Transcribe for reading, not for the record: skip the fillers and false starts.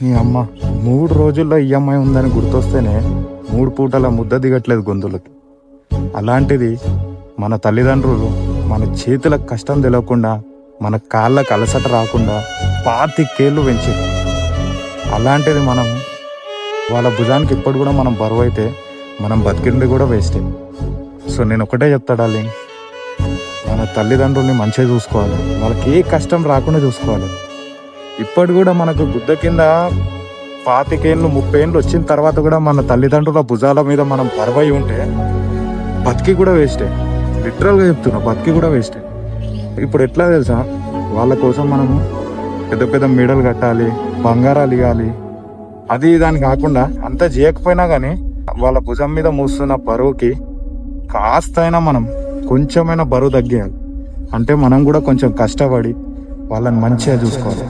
నీ అమ్మ 3 రోజుల్లో ఈఎంఐ ఉందని గుర్తొస్తేనే 3 పూటల ముద్ద దిగట్లేదు గొంతులకి. అలాంటిది మన తల్లిదండ్రులు మన చేతులకు కష్టం తెలియకుండా, మన కాళ్ళకు అలసట రాకుండా 25 ఏళ్ళు పెంచారు. అలాంటిది మనం వాళ్ళ భుజానికి ఇప్పుడు కూడా మనం బరువు అయితే మనం బతికింది కూడా వేస్టే. సో నేను ఒకటే చెప్తా డార్లింగ్, మన తల్లిదండ్రుల్ని మంచిగా చూసుకోవాలి, వాళ్ళకి ఏ కష్టం రాకుండా చూసుకోవాలి. ఇప్పటి కూడా మనకు గుద్ద కింద 25 ఏళ్ళు 30 ఏళ్ళు వచ్చిన తర్వాత కూడా మన తల్లిదండ్రుల భుజాల మీద మనం బరువై ఉంటే బతికి కూడా వేస్టే. లిటరల్గా చెప్తున్నా, బతికి కూడా వేస్టే. ఇప్పుడు ఎట్లా తెలుసా, వాళ్ళ కోసం మనము పెద్ద పెద్ద మెడలు కట్టాలి, బంగారాలు ఇవ్వాలి, అది దాని కాకుండా అంత చేయకపోయినా కానీ వాళ్ళ భుజం మీద మూస్తున్న బరువుకి కాస్తైనా మనం కొంచెమైనా బరువు తగ్గియాలి. అంటే మనం కూడా కొంచెం కష్టపడి వాళ్ళని మంచిగా చూసుకోవాలి.